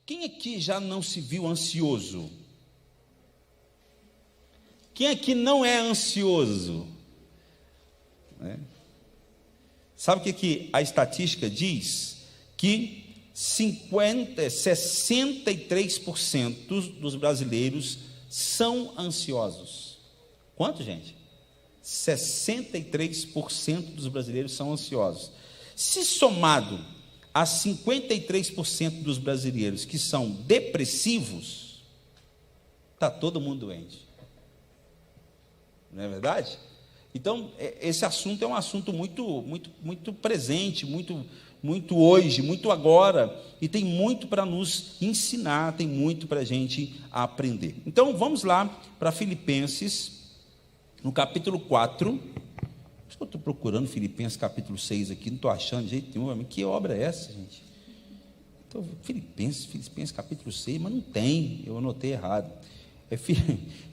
Quem aqui já não se viu ansioso? Quem aqui não é ansioso? Sabe o que a estatística diz? Que 63% dos brasileiros são ansiosos. Quanto, gente? 63% dos brasileiros são ansiosos. Se somado a 53% dos brasileiros que são depressivos, está todo mundo doente. Não é verdade? Então, esse assunto é um assunto muito presente, muito hoje, muito agora, e tem muito para nos ensinar, tem muito para a gente aprender. Então, vamos lá para Filipenses, no capítulo 4. Acho que eu estou procurando Filipenses capítulo 6 aqui, não estou achando de jeito nenhum. Que obra é essa, gente? Então, Filipenses capítulo 6, mas não tem, eu anotei errado. É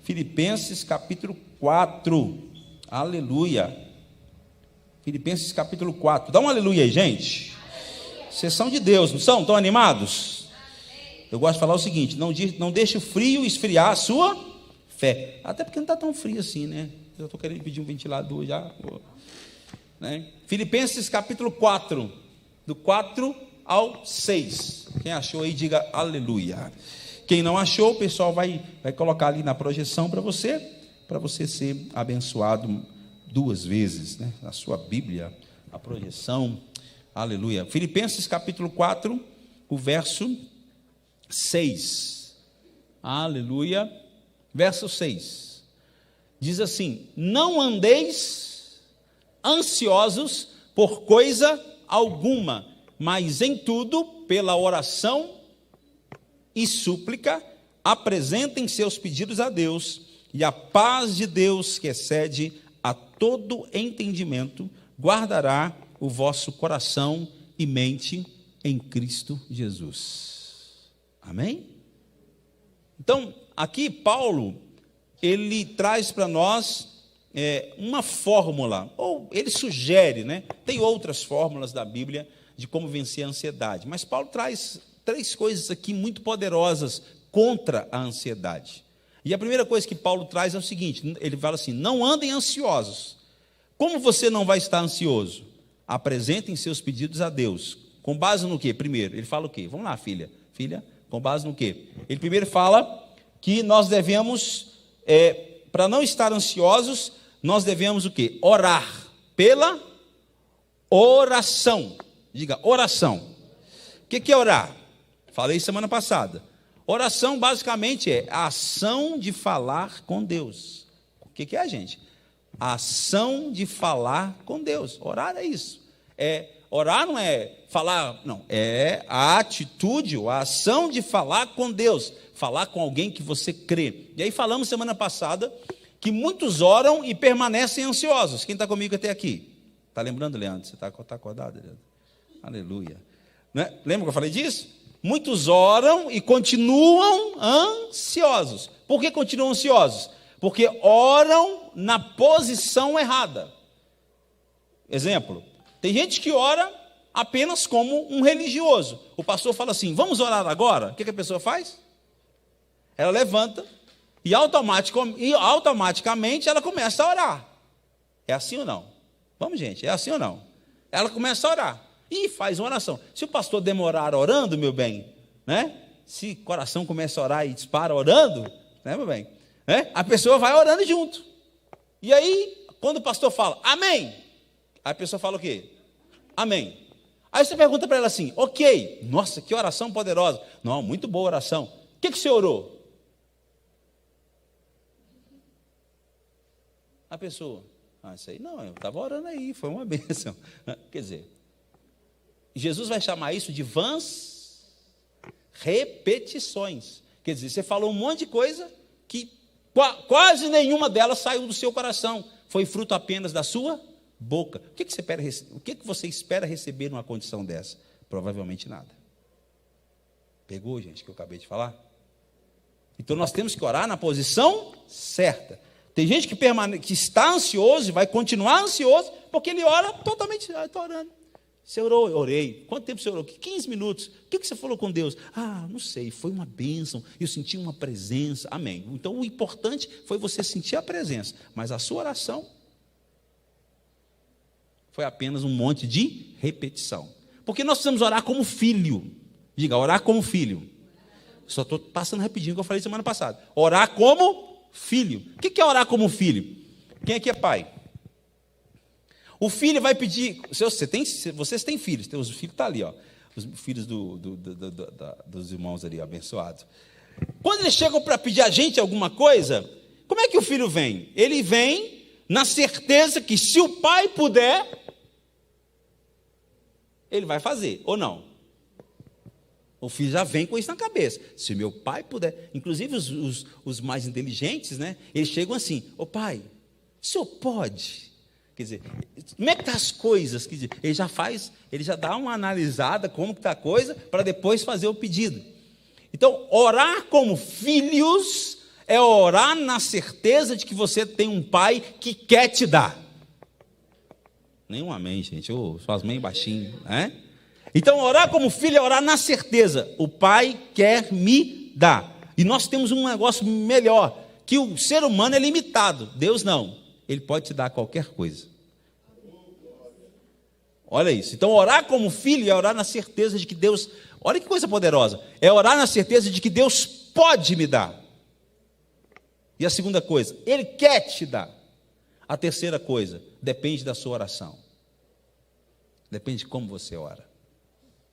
Filipenses capítulo 4. Aleluia. Filipenses capítulo 4. Dá um aleluia aí, gente. Vocês são de Deus, não são? Estão animados? Eu gosto de falar o seguinte: não deixe o frio esfriar a sua fé. Até porque não está tão frio assim, né? Eu estou querendo pedir um ventilador já. Né? Filipenses capítulo 4, do 4 ao 6. Quem achou aí, diga aleluia. Quem não achou, o pessoal vai colocar ali na projeção para você ser abençoado 2 vezes, né? Na sua Bíblia, a projeção, aleluia. Filipenses capítulo 4, o verso 6, aleluia, verso 6, diz assim: não andeis ansiosos por coisa alguma, mas em tudo, pela oração e súplica, apresentem seus pedidos a Deus, e a paz de Deus, que excede a todo entendimento, guardará o vosso coração e mente em Cristo Jesus. Amém? Então, aqui Paulo, ele traz para nós uma fórmula, ou ele sugere, né? Tem outras fórmulas da Bíblia de como vencer a ansiedade, mas Paulo traz 3 coisas aqui muito poderosas contra a ansiedade. E a primeira coisa que Paulo traz é o seguinte: ele fala assim, não andem ansiosos. Como você não vai estar ansioso? Apresentem seus pedidos a Deus. Com base no quê? Primeiro, ele fala o quê? Vamos lá, filha, com base no quê? Ele primeiro fala que nós devemos, para não estar ansiosos, nós devemos o quê? Orar pela oração. Diga, oração. O que é orar? Falei semana passada. Oração, basicamente, é a ação de falar com Deus. O que é, gente? A ação de falar com Deus. Orar é isso. Orar não é falar, não. É a atitude, a ação de falar com Deus. Falar com alguém que você crê. E aí falamos semana passada que muitos oram e permanecem ansiosos. Quem está comigo até aqui? Está lembrando, Leandro? Você está acordado, Leandro? Aleluia. Né? Lembra que eu falei disso? Muitos oram e continuam ansiosos. Por que continuam ansiosos? Porque oram na posição errada. Exemplo, tem gente que ora apenas como um religioso. O pastor fala assim, vamos orar agora? O que a pessoa faz? Ela levanta e automaticamente ela começa a orar. É assim ou não? Vamos, gente, é assim ou não? Ela começa a orar. E faz uma oração. Se o pastor demorar orando, meu bem, né? Se o coração começa a orar e dispara orando, né, meu bem? Né? A pessoa vai orando junto. E aí, quando o pastor fala, amém, aí a pessoa fala o quê? Amém. Aí você pergunta para ela assim, ok, nossa, que oração poderosa. Não, muito boa oração. O que você orou? A pessoa, isso aí não, eu estava orando aí, foi uma bênção. Quer dizer, Jesus vai chamar isso de vãs repetições. Quer dizer, você falou um monte de coisa que quase nenhuma delas saiu do seu coração. Foi fruto apenas da sua boca. O que você espera receber numa condição dessa? Provavelmente nada. Pegou, gente, que eu acabei de falar? Então nós temos que orar na posição certa. Tem gente que está ansioso e vai continuar ansioso porque ele ora totalmente, estou orando. Você orou? Orei. Quanto tempo você orou? 15 minutos. O que você falou com Deus? Ah, não sei, foi uma bênção, eu senti uma presença. Amém. Então o importante foi você sentir a presença, mas a sua oração foi apenas um monte de repetição. Porque nós precisamos orar como filho. Diga, orar como filho. Só estou passando rapidinho o que eu falei semana passada. Orar como filho. O que é orar como filho? Quem aqui é pai? O filho vai pedir. Vocês têm filhos, os filhos estão ali, ó, os filhos dos irmãos ali, abençoados. Quando eles chegam para pedir a gente alguma coisa, como é que o filho vem? Ele vem na certeza que se o pai puder, ele vai fazer, ou não? O filho já vem com isso na cabeça. Se meu pai puder, inclusive os mais inteligentes, né? Eles chegam assim: ô pai, o senhor pode? Quer dizer, como é que estão as coisas? Quer dizer, ele já dá uma analisada como está a coisa, para depois fazer o pedido. Então, orar como filhos é orar na certeza de que você tem um pai que quer te dar. Nenhum amém, gente. Eu sou as meio baixinho, né? Então, orar como filho é orar na certeza. O pai quer me dar. E nós temos um negócio melhor, que o ser humano é limitado. Deus não. Ele pode te dar qualquer coisa. Olha isso. Então, orar como filho é orar na certeza de que Deus... Olha que coisa poderosa. É orar na certeza de que Deus pode me dar. E a segunda coisa, Ele quer te dar. A terceira coisa, depende da sua oração. Depende de como você ora.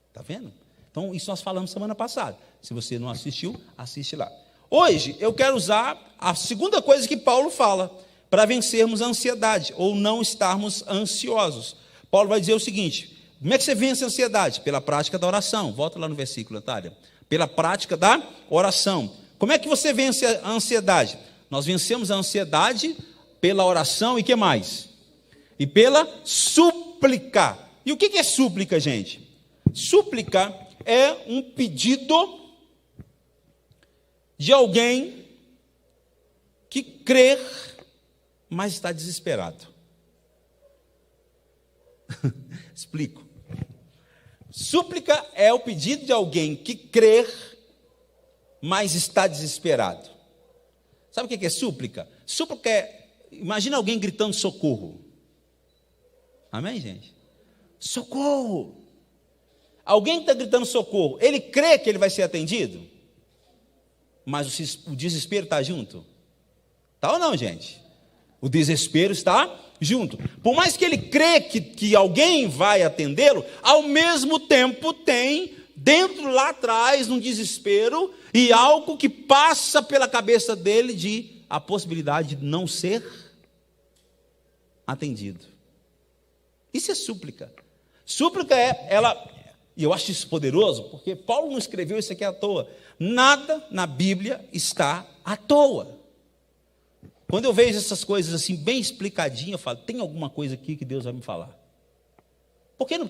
Está vendo? Então, isso nós falamos semana passada. Se você não assistiu, assiste lá. Hoje, eu quero usar a segunda coisa que Paulo fala para vencermos a ansiedade, ou não estarmos ansiosos. Paulo vai dizer o seguinte: como é que você vence a ansiedade? Pela prática da oração. Volta lá no versículo, Natália. Pela prática da oração. Como é que você vence a ansiedade? Nós vencemos a ansiedade pela oração e que mais? E pela súplica. E o que é súplica, gente? Súplica é um pedido de alguém que crê, mas está desesperado. Explico. Súplica é o pedido de alguém que crê, mas está desesperado. Sabe o que é súplica? Súplica é, imagina alguém gritando socorro. Amém, gente? Socorro! Alguém que está gritando socorro, ele crê que ele vai ser atendido? Mas o desespero está junto? Está ou não, gente? O desespero está junto. Por mais que ele crê que alguém vai atendê-lo, ao mesmo tempo tem dentro lá atrás um desespero e algo que passa pela cabeça dele de a possibilidade de não ser atendido. Isso é súplica. Súplica e eu acho isso poderoso, porque Paulo não escreveu isso aqui à toa. Nada na Bíblia está à toa. Quando eu vejo essas coisas assim, bem explicadinho, eu falo, tem alguma coisa aqui que Deus vai me falar. Porque não,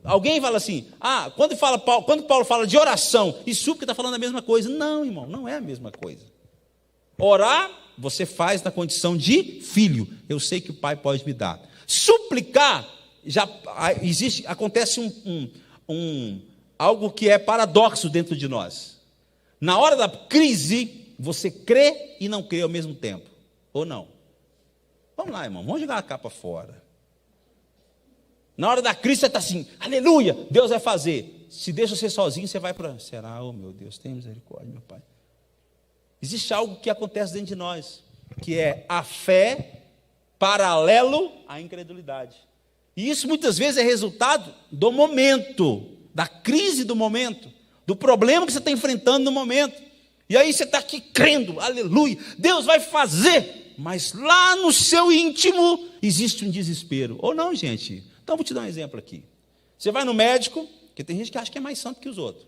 alguém fala assim, quando Paulo fala de oração e súplica, está falando a mesma coisa. Não, irmão, não é a mesma coisa. Orar, você faz na condição de filho. Eu sei que o pai pode me dar. Suplicar, acontece algo que é paradoxo dentro de nós. Na hora da crise, você crê e não crê ao mesmo tempo. Ou não? Vamos lá, irmão, vamos jogar a capa fora. Na hora da crise, você está assim, aleluia, Deus vai fazer. Se deixa você sozinho, você vai para... Será? Oh, meu Deus, tem misericórdia, meu Pai. Existe algo que acontece dentro de nós, que é a fé paralelo à incredulidade. E isso muitas vezes é resultado do momento, da crise do momento, do problema que você está enfrentando no momento. E aí você está aqui crendo, aleluia, Deus vai fazer. Mas lá no seu íntimo existe um desespero. Ou não, gente? Então vou te dar um exemplo aqui. Você vai no médico, porque tem gente que acha que é mais santo que os outros.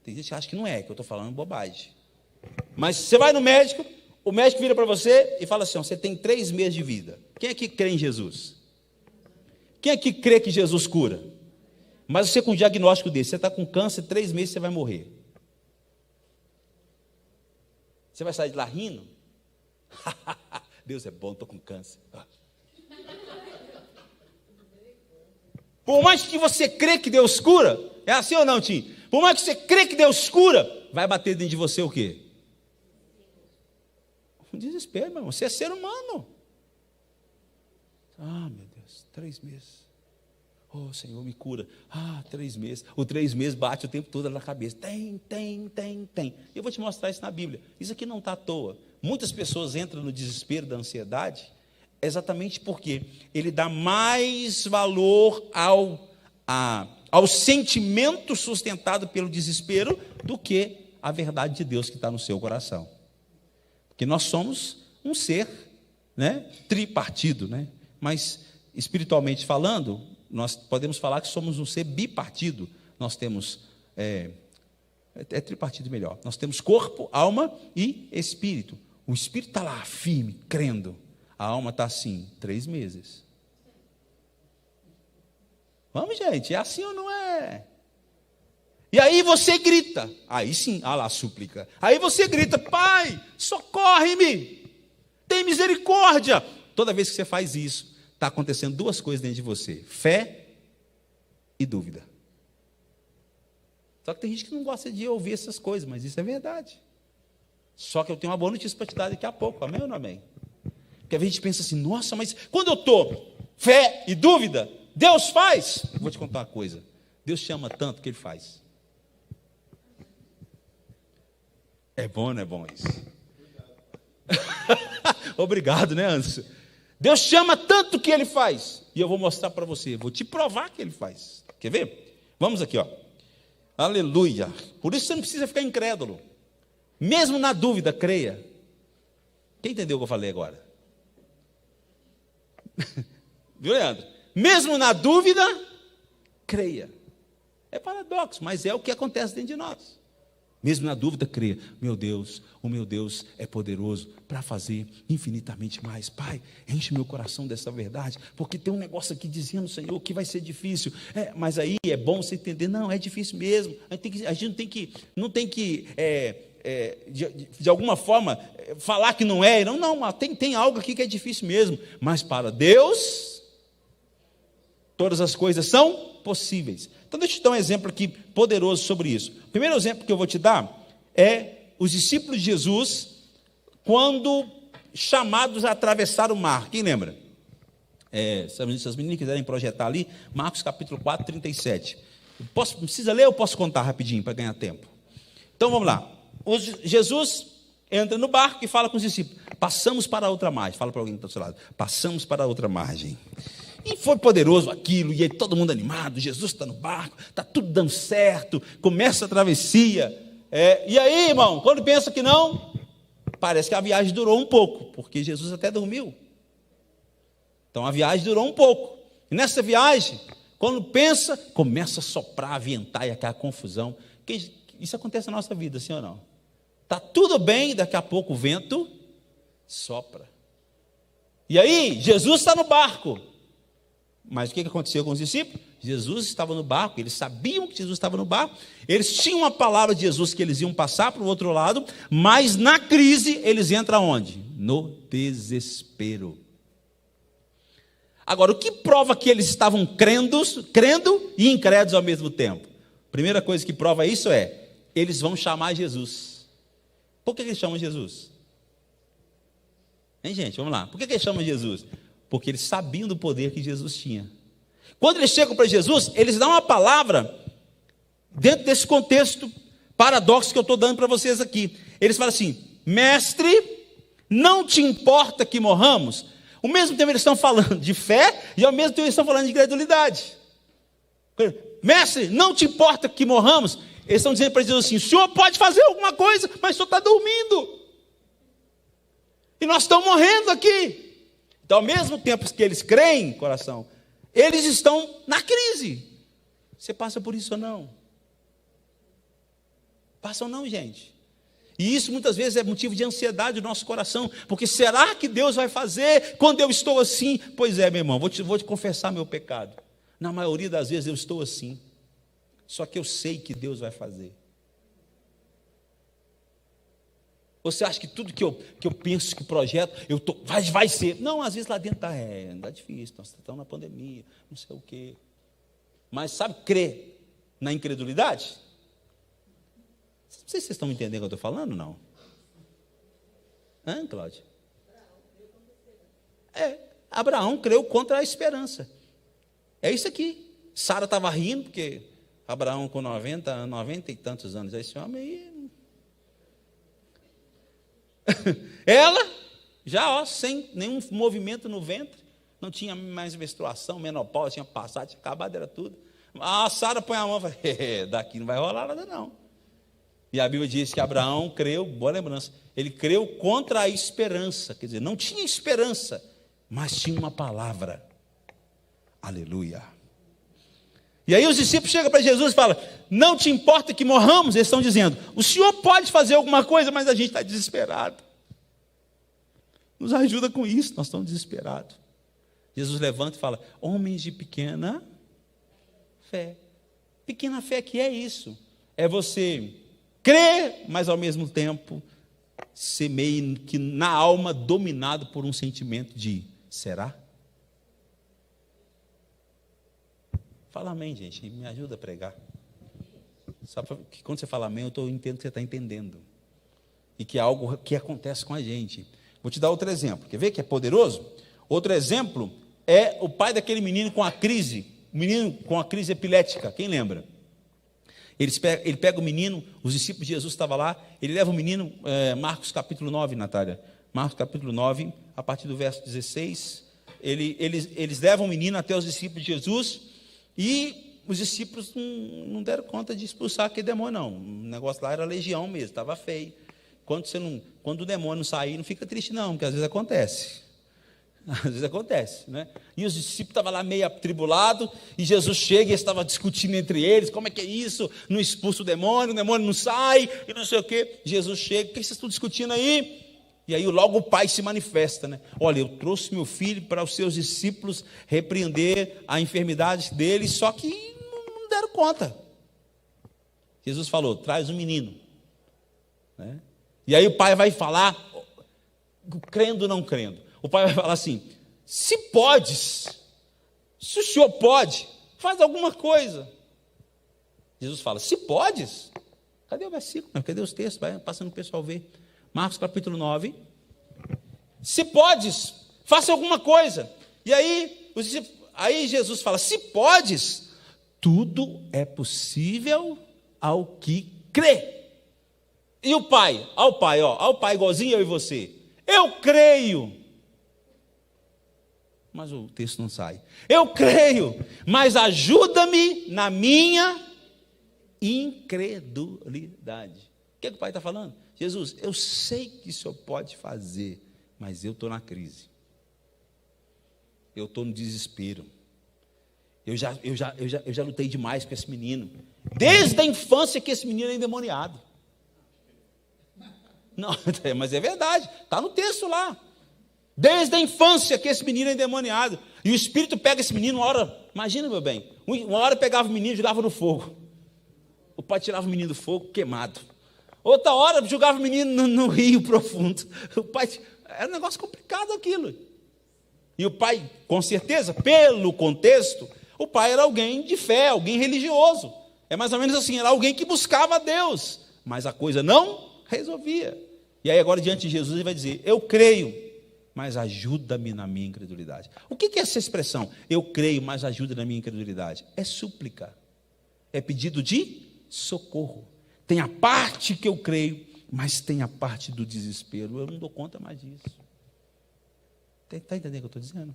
Tem gente que acha que não é, que eu estou falando bobagem. Mas você vai no médico, o médico vira para você e fala assim, você tem 3 meses de vida. Quem aqui crê em Jesus? Quem aqui crê que Jesus cura? Mas você com um diagnóstico desse, você está com câncer, 3 meses você vai morrer. Você vai sair de lá rindo? Deus é bom, estou com câncer. Por mais que você crê que Deus cura, é assim ou não, Tim? Por mais que você crê que Deus cura, vai bater dentro de você o quê? Um desespero, meu irmão. Você é ser humano. Ah, meu Deus, 3 meses. Oh, Senhor, me cura. 3 meses. O 3 meses bate o tempo todo na cabeça. Tem. Eu vou te mostrar isso na Bíblia. Isso aqui não está à toa. Muitas pessoas entram no desespero, da ansiedade, exatamente porque ele dá mais valor ao sentimento sustentado pelo desespero do que a verdade de Deus que está no seu coração. Porque nós somos um ser, né, tripartido, né? Mas espiritualmente falando, nós podemos falar que somos um ser bipartido. Nós temos, tripartido melhor, nós temos corpo, alma e espírito. O espírito está lá firme, crendo. A alma está assim, 3 meses. Vamos, gente, é assim ou não é? E aí você grita, aí sim, lá, súplica. Aí você grita, Pai, socorre-me, tem misericórdia. Toda vez que você faz isso, está acontecendo 2 coisas dentro de você: fé e dúvida. Só que tem gente que não gosta de ouvir essas coisas, mas isso é verdade. Só que eu tenho uma boa notícia para te dar daqui a pouco, amém ou não amém? Porque a gente pensa assim, nossa, mas quando eu estou fé e dúvida, Deus faz. Vou te contar uma coisa, Deus te ama tanto que Ele faz. É bom, não é bom isso? Obrigado, né, Anso? Deus te ama tanto que Ele faz. E eu vou mostrar para você, vou te provar que Ele faz. Quer ver? Vamos aqui, ó. Aleluia. Por isso você não precisa ficar incrédulo. Mesmo na dúvida, creia. Quem entendeu o que eu falei agora? Viu, Leandro? Mesmo na dúvida, creia. É paradoxo, mas é o que acontece dentro de nós. Mesmo na dúvida, creia. O meu Deus é poderoso para fazer infinitamente mais. Pai, enche meu coração dessa verdade, porque tem um negócio aqui dizendo, Senhor, que vai ser difícil. Mas aí é bom você entender, não, é difícil mesmo. A gente não tem que de alguma forma, falar que não é. Não, mas tem algo aqui que é difícil mesmo. Mas para Deus, todas as coisas são possíveis. Então, deixa eu te dar um exemplo aqui poderoso sobre isso. O primeiro exemplo que eu vou te dar é os discípulos de Jesus, quando chamados a atravessar o mar. Quem lembra? Se as meninas quiserem projetar ali, Marcos capítulo 4, 37. Precisa ler ou posso contar rapidinho para ganhar tempo? Então, vamos lá. Jesus entra no barco e fala com os discípulos, passamos para a outra margem. Fala para alguém que está do seu lado, passamos para a outra margem. E foi poderoso aquilo, e aí todo mundo animado, Jesus está no barco, está tudo dando certo, começa a travessia. E aí, irmão, quando pensa que não, parece que a viagem durou um pouco, porque Jesus até dormiu. Então a viagem durou um pouco. E nessa viagem, quando pensa, começa a soprar, a ventar e aquela confusão. Isso acontece na nossa vida, sim ou não? Está tudo bem, daqui a pouco o vento sopra. E aí, Jesus está no barco. Mas o que aconteceu com os discípulos? Jesus estava no barco, eles sabiam que Jesus estava no barco, eles tinham uma palavra de Jesus que eles iam passar para o outro lado, mas na crise eles entram onde? No desespero. Agora, o que prova que eles estavam crendo e incrédulos ao mesmo tempo? Primeira coisa que prova isso eles vão chamar Jesus. Por que eles chamam Jesus? Hein, gente, vamos lá. Por que eles chamam Jesus? Porque eles sabiam do poder que Jesus tinha. Quando eles chegam para Jesus, eles dão uma palavra dentro desse contexto paradoxo que eu estou dando para vocês aqui. Eles falam assim, mestre, não te importa que morramos? Ao mesmo tempo eles estão falando de fé e ao mesmo tempo eles estão falando de incredulidade. Mestre, não te importa que morramos? Eles estão dizendo para Jesus assim, o senhor pode fazer alguma coisa, mas o senhor está dormindo. E nós estamos morrendo aqui. Então, ao mesmo tempo que eles creem, coração, eles estão na crise. Você passa por isso ou não? Passa ou não, gente? E isso muitas vezes é motivo de ansiedade do nosso coração, porque será que Deus vai fazer quando eu estou assim? Pois é, meu irmão, vou te confessar meu pecado. Na maioria das vezes eu estou assim, só que eu sei que Deus vai fazer. Você acha que tudo que eu penso, que projeto, vai ser? Não, às vezes lá dentro está difícil, nós estamos na pandemia, não sei o quê. mas sabe crer na incredulidade? Não sei se vocês estão entendendo o que eu estou falando, não. Hã, Cláudio? Abraão creu contra a esperança. É isso aqui. Sara estava rindo, porque Abraão com 90 e tantos anos, esse homem aí... Ela, já sem nenhum movimento no ventre, não tinha mais menstruação, menopausa, tinha passado, tinha acabado, era tudo. A Sara põe a mão e fala, daqui não vai rolar nada não. E a Bíblia diz que Abraão creu, boa lembrança, ele creu contra a esperança, quer dizer, não tinha esperança, mas tinha uma palavra. Aleluia. E aí os discípulos chegam para Jesus e falam, não te importa que morramos? Eles estão dizendo, o Senhor pode fazer alguma coisa, mas a gente está desesperado. Nos ajuda com isso, nós estamos desesperados. Jesus levanta e fala, homens de pequena fé. Pequena fé que é isso? É você crer, mas ao mesmo tempo ser meio que na alma dominado por um sentimento de, será? Fala amém, gente, me ajuda a pregar. Só que quando você fala amém, eu entendo que você está entendendo. E que é algo que acontece com a gente. Vou te dar outro exemplo. Quer ver que é poderoso? Outro exemplo é o pai daquele menino com a crise. O menino com a crise epilética. Quem lembra? Ele pega o menino, os discípulos de Jesus estavam lá, ele leva o menino, Marcos capítulo 9, Natália. Marcos capítulo 9, a partir do verso 16. Eles levam o menino até os discípulos de Jesus e os discípulos não deram conta de expulsar aquele demônio, não. O negócio lá era legião mesmo, estava feio. Quando o demônio sair, não fica triste, não, porque às vezes acontece. Às vezes acontece, né? E os discípulos estavam lá meio atribulados, e Jesus chega e eles estavam discutindo entre eles, como é que é isso? Não expulsa o demônio não sai, e não sei o quê. Jesus chega, o que vocês estão discutindo aí? E aí logo o pai se manifesta, né? Olha, eu trouxe meu filho para os seus discípulos repreender a enfermidade deles, só que não deram conta. Jesus falou, traz o menino, né? E aí o pai vai falar, crendo ou não crendo, o pai vai falar assim, se o senhor pode, faz alguma coisa. Jesus fala, se podes? Cadê o versículo? Cadê os textos? Vai passando o pessoal ver. Marcos capítulo 9. Se podes, faça alguma coisa. E aí Jesus fala, se podes, tudo é possível ao que crê. E o pai? Ao pai igualzinho eu e você. Eu creio. Mas o texto não sai. Eu creio, mas ajuda-me na minha incredulidade. O que o pai está falando? Jesus, eu sei que o senhor pode fazer, mas eu estou na crise. Eu estou no desespero. Eu já lutei demais com esse menino. Desde a infância que esse menino é endemoniado. Não, mas é verdade, está no texto lá. Desde a infância que esse menino é endemoniado. E o Espírito pega esse menino, uma hora, imagina meu bem, uma hora pegava o menino e jogava no fogo. O pai tirava o menino do fogo queimado. Outra hora jogava o menino no rio profundo. O pai, era um negócio complicado aquilo. E o pai, com certeza, pelo contexto, o pai era alguém de fé, alguém religioso. É mais ou menos assim, era alguém que buscava a Deus. Mas a coisa não resolvia. E aí agora diante de Jesus ele vai dizer, eu creio, mas ajuda-me na minha incredulidade. O que é essa expressão? Eu creio, mas ajuda na minha incredulidade. É súplica. É pedido de socorro. Tem a parte que eu creio, mas tem a parte do desespero. Eu não dou conta mais disso. Está entendendo o que eu estou dizendo?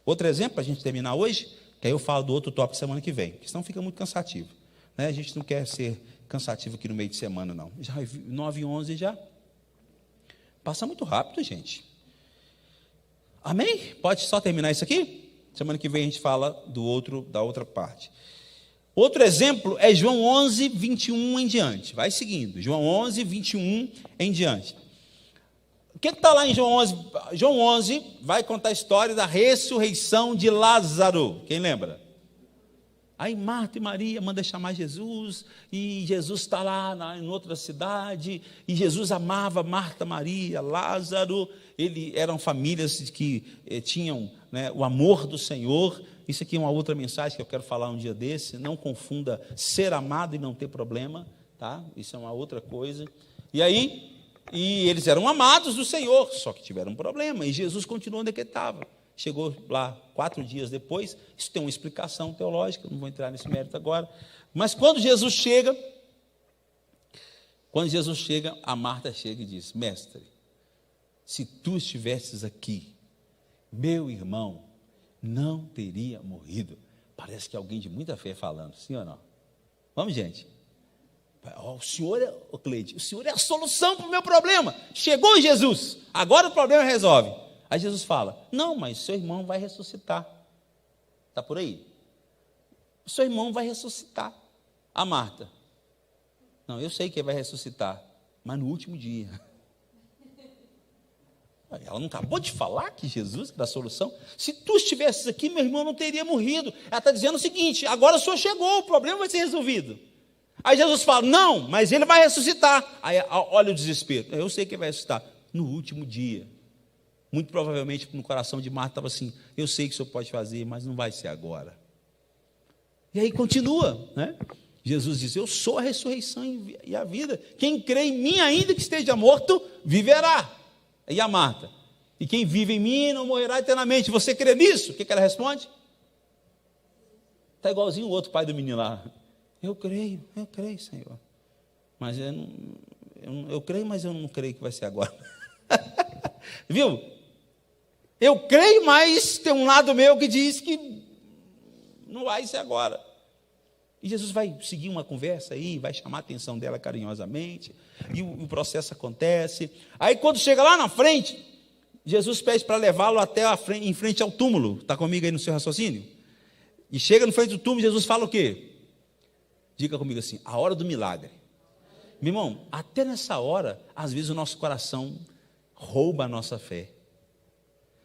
Outro exemplo, para a gente terminar hoje, que aí eu falo do outro tópico semana que vem, porque senão fica muito cansativo. Né? A gente não quer ser cansativo aqui no meio de semana, não. Já 9h11 já. Passa muito rápido, gente. Amém? Pode só terminar isso aqui? Semana que vem a gente fala da outra parte. Outro exemplo é João 11, 21 em diante. Vai seguindo. João 11, 21 em diante. O que está lá em João 11? João 11 vai contar a história da ressurreição de Lázaro. Quem lembra? Aí Marta e Maria mandam chamar Jesus, e Jesus está lá em outra cidade, e Jesus amava Marta, Maria, Lázaro, eram famílias que tinham, né, o amor do Senhor, isso aqui é uma outra mensagem que eu quero falar um dia desse. Não confunda ser amado e não ter problema, tá? Isso é uma outra coisa. E eles eram amados do Senhor, só que tiveram um problema. E Jesus continuou onde ele estava. Chegou lá 4 dias depois. Isso tem uma explicação teológica, não vou entrar nesse mérito agora. Mas quando Jesus chega, a Marta chega e diz: Mestre, se tu estivesses aqui, meu irmão não teria morrido. Parece que é alguém de muita fé falando, sim ou não? Vamos, gente. O Senhor, Cleide, o Senhor é a solução para o meu problema. Chegou Jesus, agora o problema resolve. Aí Jesus fala: não, mas seu irmão vai ressuscitar. Está por aí? O seu irmão vai ressuscitar. A Marta: não, eu sei que ele vai ressuscitar, mas no último dia. Ela não acabou de falar que Jesus era a solução? Se tu estivesses aqui, meu irmão não teria morrido. Ela está dizendo o seguinte: agora o Senhor chegou, o problema vai ser resolvido. Aí Jesus fala: não, mas ele vai ressuscitar. Aí olha o desespero. Eu sei que ele vai ressuscitar no último dia. Muito provavelmente no coração de Marta estava assim: eu sei que o Senhor pode fazer, mas não vai ser agora. E aí continua, né? Jesus diz: eu sou a ressurreição e a vida. Quem crê em mim, ainda que esteja morto, viverá. E a Marta: e quem vive em mim não morrerá eternamente. Você crê nisso? O que ela responde? Está igualzinho o outro pai do menino lá. Eu creio, Senhor. Mas eu creio, mas eu não creio que vai ser agora. Viu? Eu creio, mas tem um lado meu que diz que não vai ser agora. E Jesus vai seguir uma conversa aí, vai chamar a atenção dela carinhosamente, e o processo acontece. Aí quando chega lá na frente, Jesus pede para levá-lo até em frente ao túmulo. Está comigo aí no seu raciocínio? E chega no frente do túmulo, Jesus fala o quê? Diga comigo assim: a hora do milagre. Meu irmão, até nessa hora, às vezes o nosso coração rouba a nossa fé.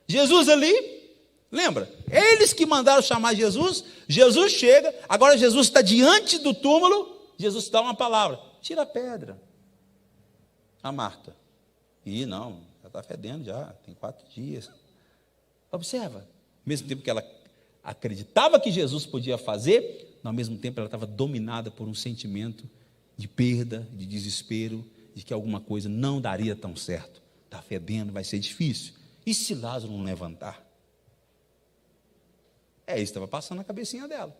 Jesus ali, lembra? Eles que mandaram chamar Jesus. Jesus chega, agora Jesus está diante do túmulo. Jesus dá uma palavra: tira a pedra. A Marta: ih, não, já está fedendo já, tem 4 dias. Observa, ao mesmo tempo que ela acreditava que Jesus podia fazer, ao mesmo tempo ela estava dominada por um sentimento de perda, de desespero, de que alguma coisa não daria tão certo. Está fedendo, vai ser difícil. E se Lázaro não levantar? Isso estava passando na cabecinha dela.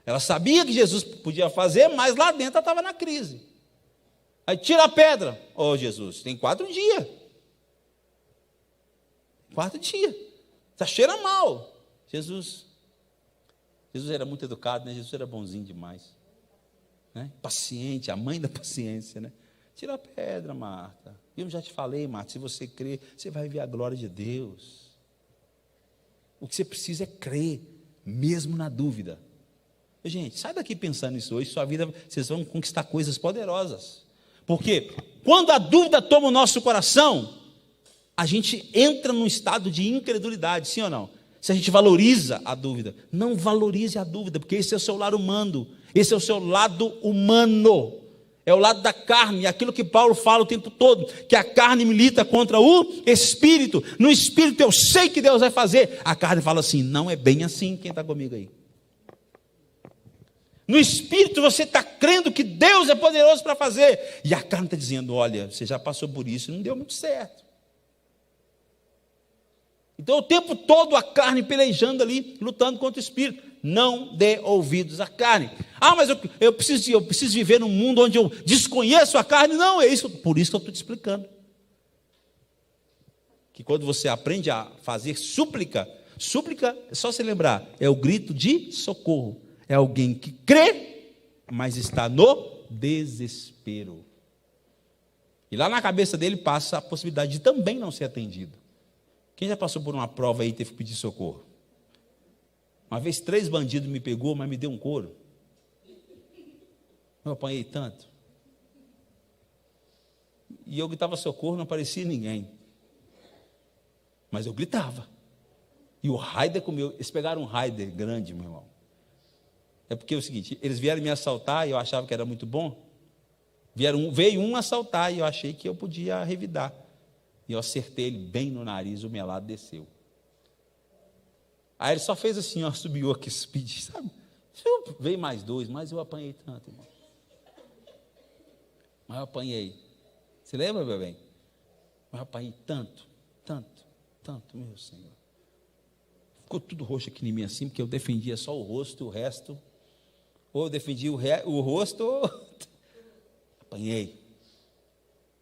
Ela sabia que Jesus podia fazer, mas lá dentro ela estava na crise. Aí tira a pedra. Jesus, tem 4 dias. 4 dias. Está cheira mal. Jesus era muito educado, né? Jesus era bonzinho demais. Né? Paciente, a mãe da paciência, né? Tira a pedra, Marta. Eu já te falei, Marta, se você crer, você vai ver a glória de Deus. O que você precisa é crer, mesmo na dúvida. Gente, sai daqui pensando nisso hoje, sua vida, vocês vão conquistar coisas poderosas. Porque quando a dúvida toma o nosso coração, a gente entra num estado de incredulidade, sim ou não? Se a gente valoriza a dúvida, não valorize a dúvida, porque esse é o seu lado humano, esse é o seu lado humano, é o lado da carne, aquilo que Paulo fala o tempo todo, que a carne milita contra o Espírito. No Espírito eu sei que Deus vai fazer, a carne fala assim: não é bem assim. Quem está comigo aí? No Espírito você está crendo que Deus é poderoso para fazer, e a carne está dizendo: olha, você já passou por isso e não deu muito certo. Então, o tempo todo a carne pelejando ali, lutando contra o Espírito. Não dê ouvidos à carne. Mas eu preciso viver num mundo onde eu desconheço a carne. Não, é isso. Por isso que eu estou te explicando. Que quando você aprende a fazer súplica, é só se lembrar, é o grito de socorro. É alguém que crê, mas está no desespero. E lá na cabeça dele passa a possibilidade de também não ser atendido. Quem já passou por uma prova aí e teve que pedir socorro? Uma vez 3 bandidos me pegou, mas me deu um couro. Eu apanhei tanto. E eu gritava socorro, não aparecia ninguém. Mas eu gritava. E o Raider comeu. Eles pegaram um Raider grande, meu irmão. É porque é o seguinte, eles vieram me assaltar e eu achava que era muito bom. Veio um assaltar e eu achei que eu podia revidar. E eu acertei ele bem no nariz, o melado desceu. Aí ele só fez assim, ó, subiu aqui, speed, sabe? Veio mais 2, mas eu apanhei tanto, irmão. Mas eu apanhei. Você lembra, meu bem? Mas eu apanhei tanto, meu Senhor. Ficou tudo roxo aqui em mim assim, porque eu defendia só o rosto, o resto. Ou eu defendia o rosto, ou apanhei.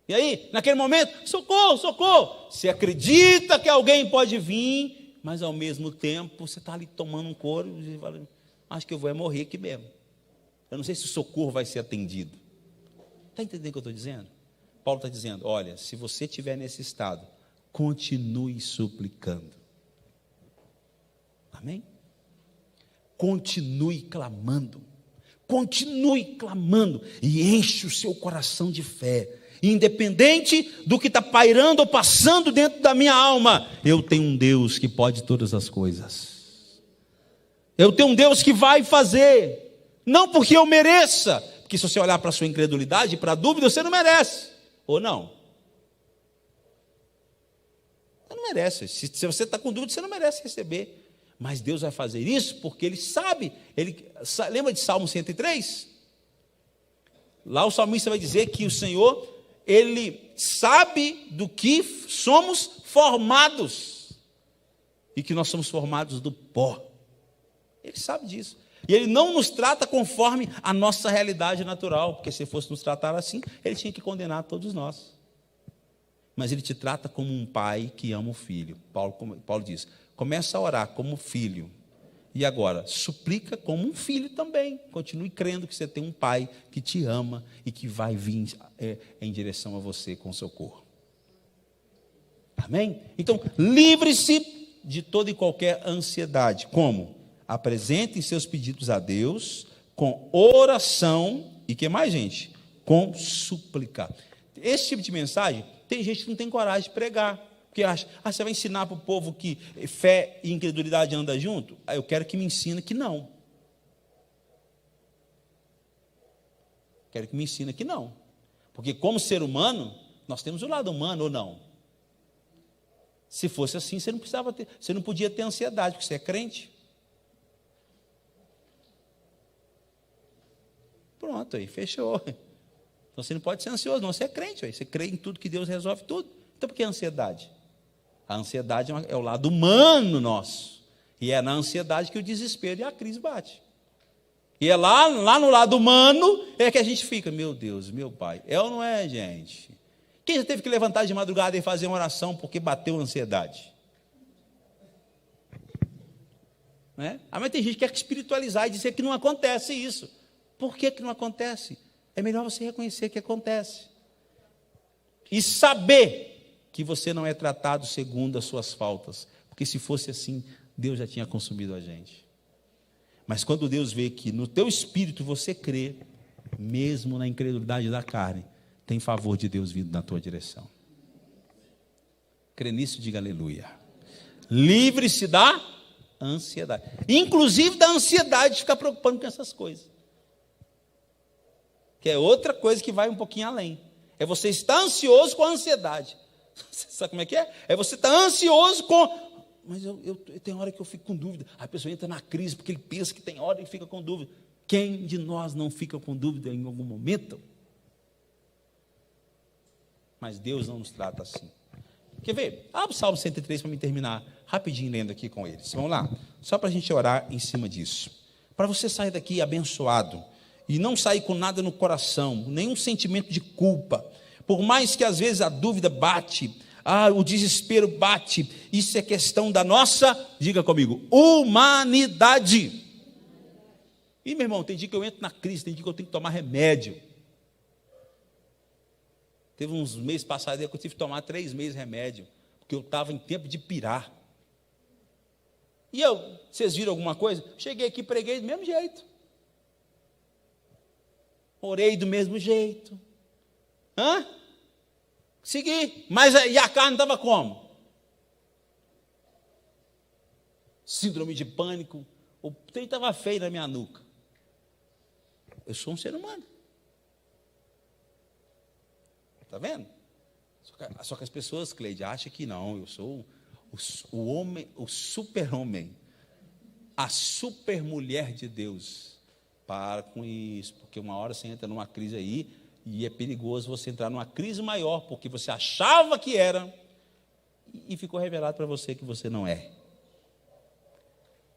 E aí, naquele momento, socorro, socorro. Você acredita que alguém pode vir, mas ao mesmo tempo você está ali tomando um couro e fala, acho que eu vou morrer aqui mesmo. Eu não sei se o socorro vai ser atendido. Está entendendo o que eu estou dizendo? Paulo está dizendo, olha, se você estiver nesse estado, continue suplicando. Amém? Continue clamando. Continue clamando e enche o seu coração de fé. Independente do que está pairando ou passando dentro da minha alma, eu tenho um Deus que pode todas as coisas. Eu tenho um Deus que vai fazer, não porque eu mereça, porque se você olhar para a sua incredulidade, para a dúvida, você não merece, ou não? Você não merece, se você está com dúvida, você não merece receber. Mas Deus vai fazer isso porque Ele sabe. Lembra de Salmo 103? Lá o salmista vai dizer que o Senhor, Ele sabe do que somos formados. E que nós somos formados do pó. Ele sabe disso. E Ele não nos trata conforme a nossa realidade natural. Porque se fosse nos tratar assim, Ele tinha que condenar todos nós. Mas Ele te trata como um pai que ama o filho. Paulo diz, começa a orar como filho. E agora, suplica como um filho também. Continue crendo que você tem um pai que te ama e que vai vir em direção a você com socorro. Amém? Então, livre-se de toda e qualquer ansiedade. Como? Apresentem seus pedidos a Deus com oração e que mais, gente? Com suplicar. Esse tipo de mensagem, tem gente que não tem coragem de pregar. Porque acha, você vai ensinar para o povo que fé e incredulidade andam junto? Eu quero que me ensine que não. Quero que me ensine que não. Porque como ser humano, nós temos o lado humano ou não? Se fosse assim, você não podia ter ansiedade, porque você é crente. Pronto, aí fechou. Então você não pode ser ansioso, não, você é crente, você crê em tudo que Deus resolve tudo. Então por que ansiedade? A ansiedade é o lado humano nosso. E é na ansiedade que o desespero e a crise bate. E é lá no lado humano é que a gente fica, meu Deus, meu pai. É ou não é, gente? Quem já teve que levantar de madrugada e fazer uma oração porque bateu a ansiedade? Né? Mas tem gente que quer espiritualizar e dizer que não acontece isso. Por que não acontece? É melhor você reconhecer que acontece. E saber que você não é tratado segundo as suas faltas. Porque se fosse assim, Deus já tinha consumido a gente. Mas quando Deus vê que no teu espírito você crê, mesmo na incredulidade da carne, tem favor de Deus vindo na tua direção. Crê nisso, diga aleluia. Livre-se da ansiedade. Inclusive da ansiedade de ficar preocupando com essas coisas. Que é outra coisa que vai um pouquinho além. É você estar ansioso com a ansiedade. Sabe como é que é? É você estar ansioso com... Mas eu tem hora que eu fico com dúvida. A pessoa entra na crise porque ele pensa que tem hora e fica com dúvida. Quem de nós não fica com dúvida em algum momento? Mas Deus não nos trata assim. Quer ver? Abre o Salmo 103 para me terminar rapidinho lendo aqui com eles. Vamos lá? Só para a gente orar em cima disso. Para você sair daqui abençoado e não sair com nada no coração, nenhum sentimento de culpa. Por mais que às vezes a dúvida bate, o desespero bate, isso é questão da nossa, diga comigo, humanidade. E meu irmão, tem dia que eu entro na crise, tem dia que eu tenho que tomar remédio. Teve uns meses passados que eu tive que tomar 3 meses de remédio, porque eu estava em tempo de pirar. E vocês viram alguma coisa? Cheguei aqui, preguei do mesmo jeito. Orei do mesmo jeito. Segui. Mas e a carne estava como? Síndrome de pânico. O trem estava feio na minha nuca. Eu sou um ser humano. Está vendo? Só que as pessoas, Cleide, acham que não. Eu sou o homem, o super-homem. a supermulher de Deus. Para com isso, porque uma hora você entra numa crise aí, e é perigoso você entrar numa crise maior, porque você achava que era, e ficou revelado para você que você não é.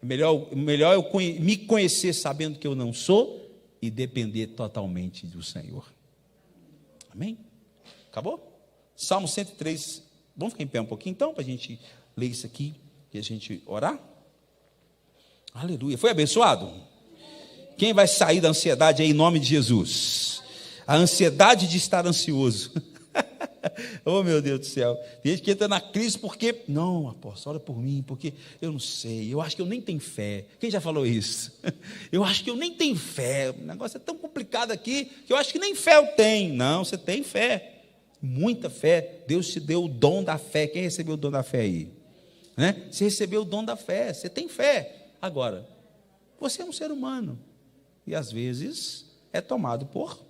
Melhor eu me conhecer sabendo que eu não sou, e depender totalmente do Senhor. Amém? Acabou? Salmo 103. Vamos ficar em pé um pouquinho então, para a gente ler isso aqui, e a gente orar? Aleluia. Foi abençoado? Quem vai sair da ansiedade aí em nome de Jesus? A ansiedade de estar ansioso. Oh, meu Deus do céu. Tem gente que entra na crise porque, não, apóstolo, ora por mim, porque eu não sei, eu acho que eu nem tenho fé. Quem já falou isso? Eu acho que eu nem tenho fé. O negócio é tão complicado aqui, que eu acho que nem fé eu tenho. Não, você tem fé. Muita fé. Deus te deu o dom da fé. Quem recebeu o dom da fé aí? Né? Você recebeu o dom da fé, você tem fé. Agora, você é um ser humano. E às vezes é tomado por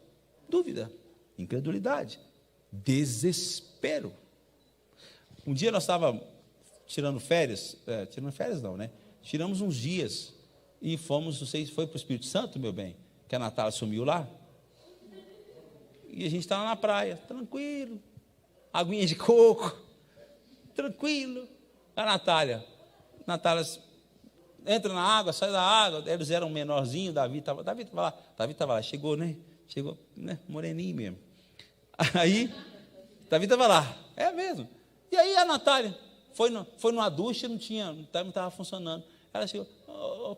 dúvida, incredulidade, desespero. Um dia nós estávamos tirando férias não, né? Tiramos uns dias e fomos, não sei se foi para o Espírito Santo, meu bem, que a Natália sumiu lá. E a gente estava na praia, tranquilo, aguinha de coco, tranquilo. A Natália entra na água, sai da água, eles eram menorzinhos, Davi estava lá, chegou, né, moreninho mesmo. Aí, Davi estava lá, é mesmo. E aí a Natália foi numa ducha, não estava funcionando. Ela chegou,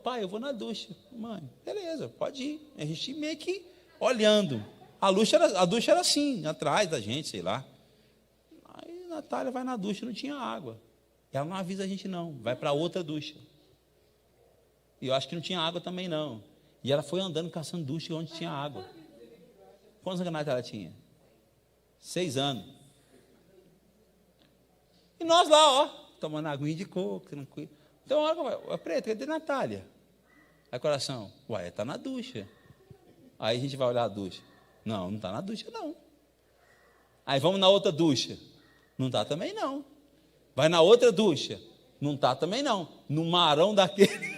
pai, eu vou na ducha. Mãe, beleza, pode ir. A gente meio que olhando. A ducha era assim, atrás da gente, sei lá. Aí a Natália vai na ducha, não tinha água. Ela não avisa a gente não, vai para outra ducha. E eu acho que não tinha água também não. E ela foi andando, caçando ducha onde tinha água. Quantos anos a Natália tinha? 6 anos. E nós lá, ó, tomando aguinha de coco, tranquilo. Então, olha, Preta, cadê a Natália? Aí coração, está na ducha. Aí a gente vai olhar a ducha. Não está na ducha não. Aí vamos na outra ducha. Não está também não. Vai na outra ducha. Não está também não. No marão daquele.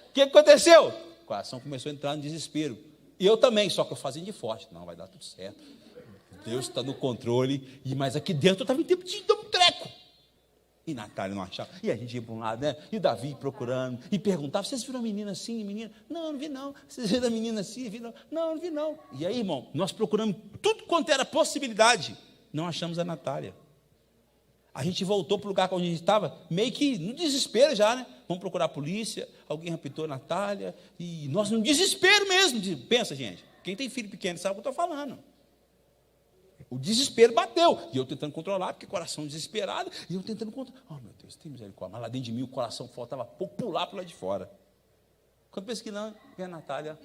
O que aconteceu? O coração começou a entrar no desespero. E eu também, só que eu fazia de forte. Não, vai dar tudo certo. Deus está no controle. Mas aqui dentro eu estava em tempo de dar um treco. E Natália não achava. E a gente ia para um lado, né? E o Davi procurando. E perguntava, vocês viram a menina assim, menina? Não, não vi não. Vocês viram a menina assim? Vi não. Não, não vi não. E aí, irmão, nós procuramos tudo quanto era possibilidade. Não achamos a Natália. A gente voltou para o lugar onde a gente estava, meio que no desespero já, né? Vamos procurar a polícia, alguém raptou a Natália, e nós no desespero mesmo. Pensa, gente, quem tem filho pequeno sabe o que eu estou falando. O desespero bateu, e eu tentando controlar, porque coração desesperado, e eu tentando controlar. Oh, meu Deus, tem misericórdia. Mas lá dentro de mim o coração faltava pouco pular para lá de fora. Quando penso que não, vem a Natália.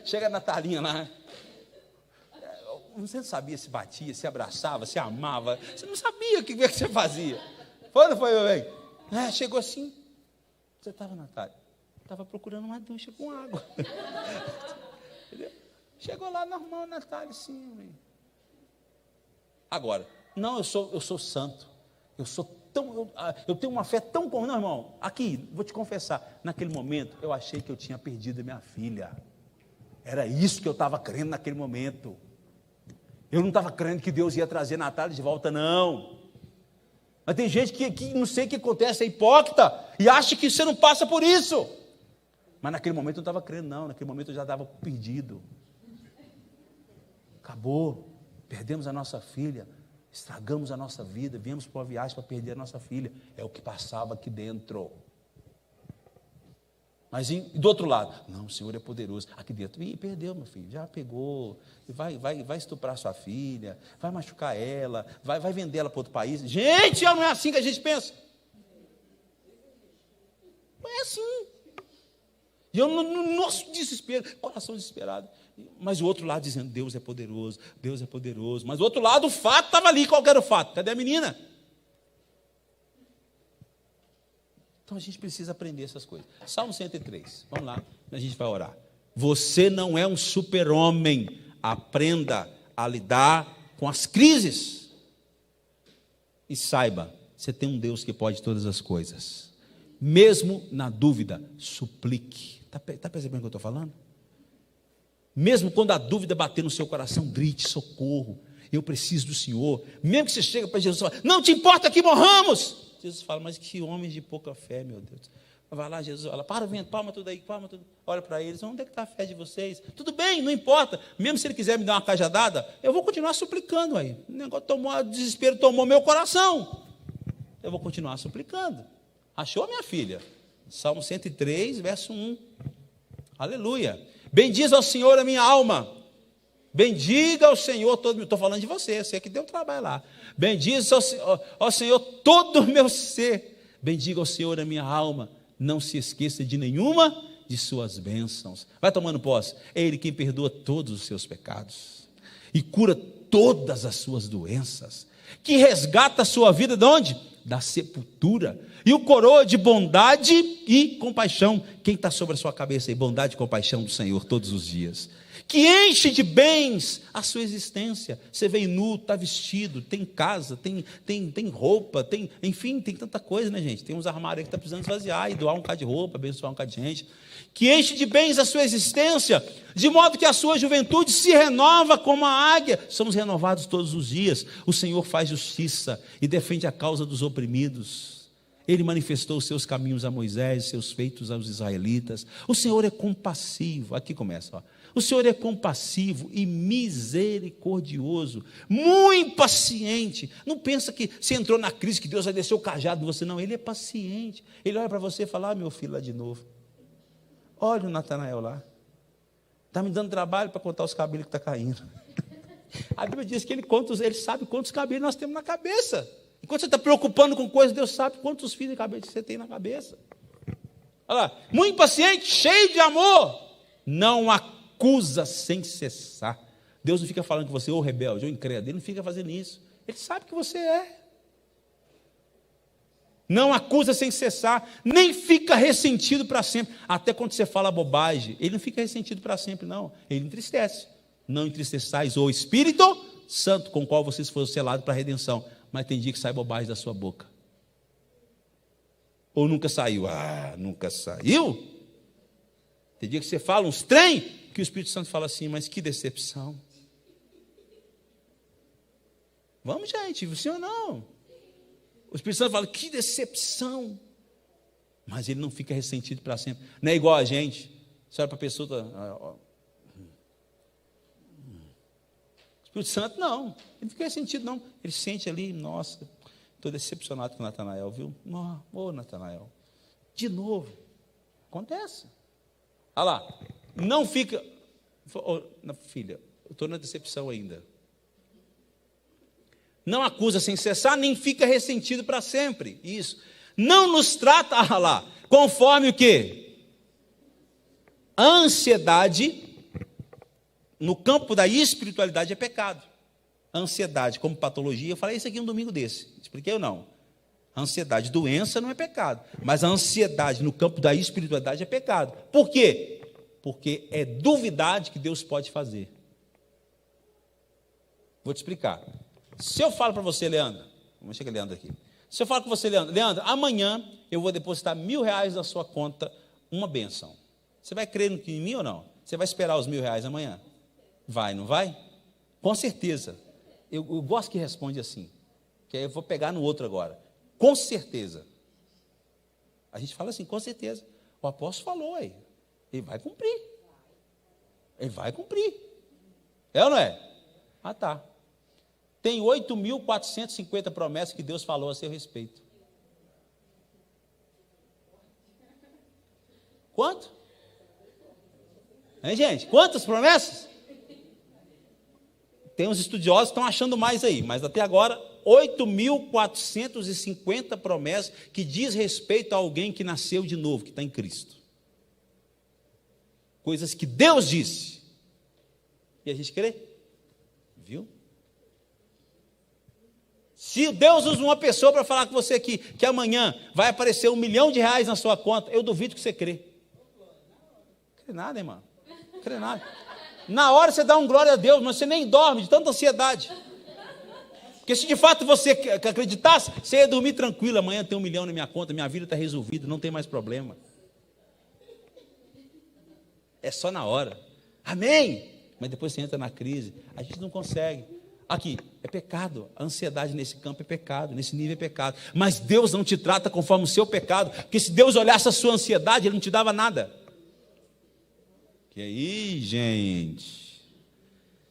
Chega a Natalinha lá. Você não sabia se batia, se abraçava, se amava. Você não sabia o que você fazia. Foi ou não foi, meu bem? Chegou assim. Você estava, Natália? Estava procurando uma ducha com água. Entendeu? Chegou lá normal, Natália, sim. Agora, não, eu sou santo. Eu tenho uma fé tão comum. Não, irmão, aqui, vou te confessar. Naquele momento, eu achei que eu tinha perdido a minha filha. Era isso que eu estava crendo naquele momento. Eu não estava crendo que Deus ia trazer a Natália de volta, não. Mas tem gente que não sei o que acontece, é hipócrita, e acha que você não passa por isso. Mas naquele momento eu não estava crendo, não. Naquele momento eu já estava perdido. Acabou. Perdemos a nossa filha. Estragamos a nossa vida. Viemos para uma viagem para perder a nossa filha. É o que passava aqui dentro. Mas do outro lado, não, o Senhor é poderoso. Aqui dentro, perdeu, meu filho, já pegou, vai estuprar sua filha, vai machucar ela, vai vender ela para outro país. Gente, não é assim que a gente pensa. Não é assim. E eu, no nosso desespero, coração desesperado, mas o outro lado dizendo, Deus é poderoso, Deus é poderoso. Mas o outro lado, o fato estava ali, qual era o fato? Cadê a menina? Então a gente precisa aprender essas coisas. Salmo 103, vamos lá, a gente vai orar. Você não é um super-homem, aprenda a lidar com as crises. E saiba Você tem um Deus que pode todas as coisas. Mesmo na dúvida, suplique. Está percebendo o que eu estou falando? Mesmo quando a dúvida bater no seu coração, grite: socorro, eu preciso do Senhor. Mesmo que você chega para Jesus e fala: não te importa que morramos. Jesus fala: mas que homens de pouca fé, meu Deus. Vai lá, Jesus, olha, para o vento, palma tudo aí, palma tudo. Olha para eles: onde é que está a fé de vocês? Tudo bem, não importa. Mesmo se ele quiser me dar uma cajadada, eu vou continuar suplicando aí. O negócio o desespero tomou meu coração. Eu vou continuar suplicando. Achou, minha filha? Salmo 103, verso 1. Aleluia. Bendiz ao Senhor a minha alma. Bendiga ao Senhor todo. Estou falando de você que deu trabalho lá. Bendiz ao Senhor todo o meu ser. Bendiga ao Senhor a minha alma. Não se esqueça de nenhuma de suas bênçãos. Vai tomando posse. É Ele quem perdoa todos os seus pecados e cura todas as suas doenças, que resgata a sua vida de onde? Da sepultura, e o coroa de bondade e compaixão. Quem está sobre a sua cabeça aí? Bondade e compaixão do Senhor todos os dias, que enche de bens a sua existência. Você veio nu, está vestido, tem casa, tem roupa, enfim, tem tanta coisa, né, gente? Tem uns armários que está precisando esvaziar e doar um bocado de roupa, abençoar um bocado de gente. Que enche de bens a sua existência, de modo que a sua juventude se renova como a águia. Somos renovados todos os dias. O Senhor faz justiça e defende a causa dos oprimidos. Ele manifestou os seus caminhos a Moisés, seus feitos aos israelitas. O Senhor é compassivo. Aqui começa, ó. O Senhor é compassivo e misericordioso, muito paciente. Não pensa que você entrou na crise, que Deus vai descer o cajado em você. Não, Ele é paciente. Ele olha para você e fala: meu filho, lá de novo. Olha o Natanael lá. Está me dando trabalho para contar os cabelos que estão caindo. A Bíblia diz que ele sabe quantos cabelos nós temos na cabeça. Enquanto você está preocupando com coisas, Deus sabe quantos fios de cabelo você tem na cabeça. Olha lá, muito paciente, cheio de amor, não acusa sem cessar. Deus não fica falando que você é rebelde ou incrédulo, Ele não fica fazendo isso. Ele sabe que você é. Não acusa sem cessar, nem fica ressentido para sempre. Até quando você fala bobagem, Ele não fica ressentido para sempre, não. Ele entristece. Não entristeçais o Espírito Santo, com o qual vocês foram selados para a redenção. Mas tem dia que sai bobagem da sua boca. Ou nunca saiu? Ah, nunca saiu? Tem dia que você fala uns trem, que o Espírito Santo fala assim: mas que decepção. Vamos, gente, sim ou não? O Espírito Santo fala: que decepção. Mas ele não fica ressentido para sempre. Não é igual a gente. Você olha para a pessoa... O Espírito Santo não. Ele não fica ressentido, não. Ele sente ali: nossa, estou decepcionado com o Natanael, viu? Ô, Natanael, de novo. Acontece. Olha lá. Não fica... filha, eu estou na decepção ainda. Não acusa sem cessar, nem fica ressentido para sempre. Isso. Não nos trata, lá, conforme o quê? A ansiedade, no campo da espiritualidade, é pecado. A ansiedade como patologia, eu falei isso aqui um domingo desse. Expliquei ou não? A ansiedade, doença, não é pecado. Mas a ansiedade no campo da espiritualidade é pecado. Por quê? Porque é duvidar de que Deus pode fazer. Vou te explicar. Se eu falo para você, Leandro, vamos chegar Leandro aqui. Se eu falo com você, Leandro, amanhã eu vou depositar R$1.000 na sua conta, uma bênção. Você vai crer em mim ou não? Você vai esperar os R$1.000 amanhã? Vai, não vai? Com certeza. Eu gosto que responde assim, que aí eu vou pegar no outro agora. Com certeza. A gente fala assim, com certeza. O apóstolo falou aí. Ele vai cumprir. Ele vai cumprir. É ou não é? Ah, tá. Tem 8.450 promessas que Deus falou a seu respeito. Quanto? Hein, gente? Quantas promessas? Tem uns estudiosos que estão achando mais aí, mas até agora, 8.450 promessas que diz respeito a alguém que nasceu de novo, que está em Cristo. Coisas que Deus disse. E a gente crê? Viu? Se Deus usa uma pessoa para falar com você aqui, que amanhã vai aparecer R$1 milhão na sua conta, eu duvido que você crê. Não crê nada, irmão. Não crê nada. Na hora você dá um glória a Deus, mas você nem dorme de tanta ansiedade. Porque se de fato você acreditasse, você ia dormir tranquilo, amanhã tem 1 milhão na minha conta, minha vida está resolvida, não tem mais problema. É só na hora. Amém? Mas depois você entra na crise, a gente não consegue. Aqui, é pecado. A ansiedade nesse campo é pecado, nesse nível é pecado. Mas Deus não te trata conforme o seu pecado, porque se Deus olhasse a sua ansiedade, Ele não te dava nada. Que aí, gente?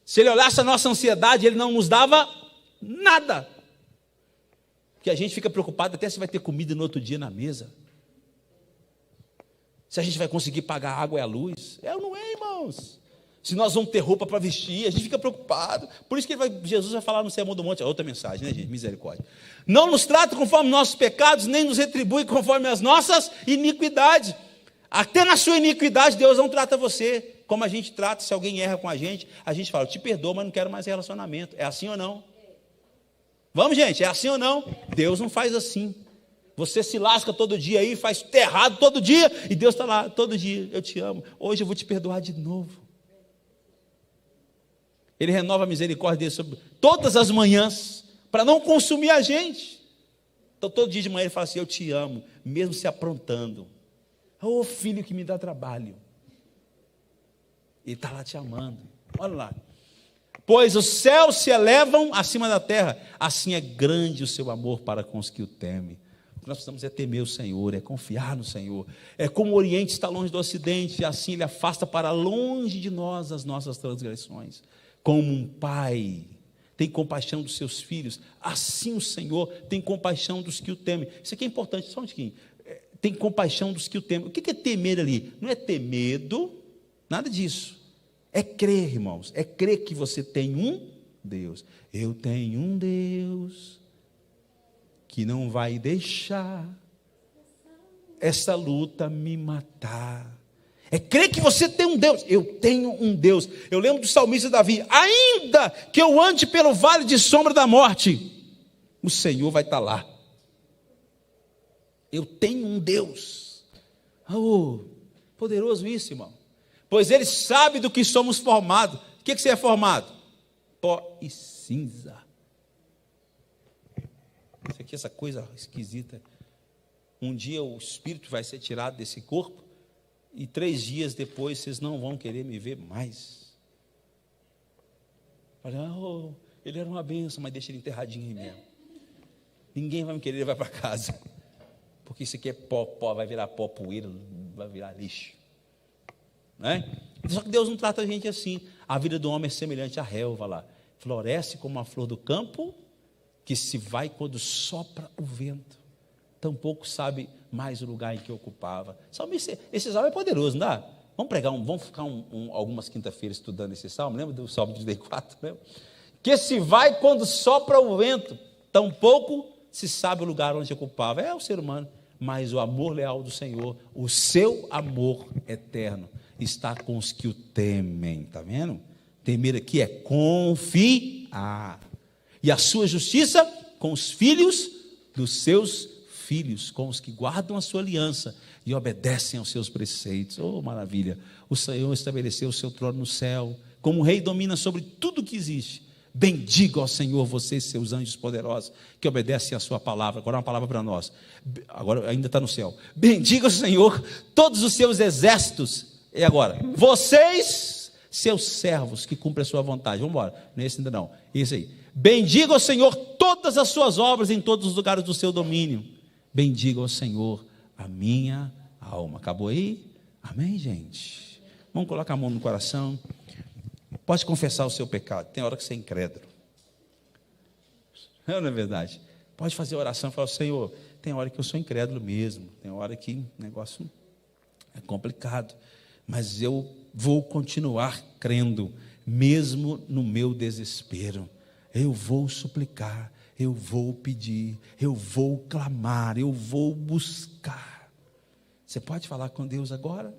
Se Ele olhasse a nossa ansiedade, Ele não nos dava nada. Porque a gente fica preocupado até se vai ter comida no outro dia na mesa. Se a gente vai conseguir pagar a água e a luz. É ou não é, irmãos? Se nós vamos ter roupa para vestir, a gente fica preocupado. Por isso que Jesus vai falar no Sermão do Monte, outra mensagem, né, gente? Misericórdia. Não nos trata conforme nossos pecados, nem nos retribui conforme as nossas iniquidades. Até na sua iniquidade, Deus não trata você como a gente trata. Se alguém erra com a gente fala, eu te perdoo, mas não quero mais relacionamento. É assim ou não? Vamos, gente, é assim ou não? Deus não faz assim. Você se lasca todo dia aí, faz tudo errado todo dia, e Deus está lá todo dia, eu te amo. Hoje eu vou te perdoar de novo. Ele renova a misericórdia dele sobre todas as manhãs, para não consumir a gente. Então, todo dia de manhã ele fala assim, eu te amo, mesmo se aprontando. Ô filho que me dá trabalho. Ele está lá te amando. Olha lá. Pois os céus se elevam acima da terra, assim é grande o seu amor para com os que o temem. O que nós precisamos é temer o Senhor, é confiar no Senhor. É como o Oriente está longe do Ocidente, e assim Ele afasta para longe de nós as nossas transgressões. Como um pai tem compaixão dos seus filhos, assim o Senhor tem compaixão dos que o temem. Isso aqui é importante, só um tiquinho. Tem compaixão dos que o temem. O que é temer ali? Não é ter medo, nada disso. É crer, irmãos. É crer que você tem um Deus. Eu tenho um Deus que não vai deixar essa luta me matar. É crer que você tem um Deus. Eu tenho um Deus. Eu lembro do salmista Davi. Ainda que eu ande pelo vale de sombra da morte, o Senhor vai estar lá. Eu tenho um Deus. Oh, poderoso isso, irmão. Pois Ele sabe do que somos formados. O que você é formado? Pó e cinza. Isso aqui, essa coisa esquisita. Um dia o espírito vai ser tirado desse corpo, e 3 dias depois vocês não vão querer me ver mais. Olha, ele era uma bênção, mas deixa ele enterradinho aí mesmo. Ninguém vai me querer levar para casa. Porque isso aqui é pó, vai virar pó, poeira, vai virar lixo. Né? Só que Deus não trata a gente assim. A vida do homem é semelhante à relva lá. Floresce como a flor do campo, que se vai quando sopra o vento. Tampouco sabe mais o lugar em que ocupava. Esse salmo é poderoso, não dá? Vamos ficar algumas quinta-feiras estudando esse salmo. Lembra do Salmo 34? Lembra? Que se vai quando sopra o vento, tampouco se sabe o lugar onde ocupava. É o ser humano. Mas o amor leal do Senhor, o seu amor eterno, está com os que o temem. Está vendo? Temer aqui é confiar. E a sua justiça com os filhos dos seus filhos, com os que guardam a sua aliança e obedecem aos seus preceitos. Oh, maravilha! O Senhor estabeleceu o seu trono no céu, como rei domina sobre tudo que existe. Bendiga ao Senhor, vocês, seus anjos poderosos, que obedecem a sua palavra. Agora uma palavra para nós. Agora ainda está no céu. Bendiga o Senhor, todos os seus exércitos. E agora? Vocês, seus servos, que cumprem a sua vontade. Vamos embora. Não é esse ainda não. Isso aí. Bendiga ao Senhor todas as suas obras em todos os lugares do seu domínio. Bendiga ao Senhor a minha alma. Acabou aí? Amém, gente? Vamos colocar a mão no coração. Pode confessar o seu pecado. Tem hora que você é incrédulo. Não é verdade? Pode fazer oração e falar, Senhor, tem hora que eu sou incrédulo mesmo. Tem hora que o negócio é complicado. Mas eu vou continuar crendo, mesmo no meu desespero. Eu vou suplicar, eu vou pedir, eu vou clamar, eu vou buscar. Você pode falar com Deus agora?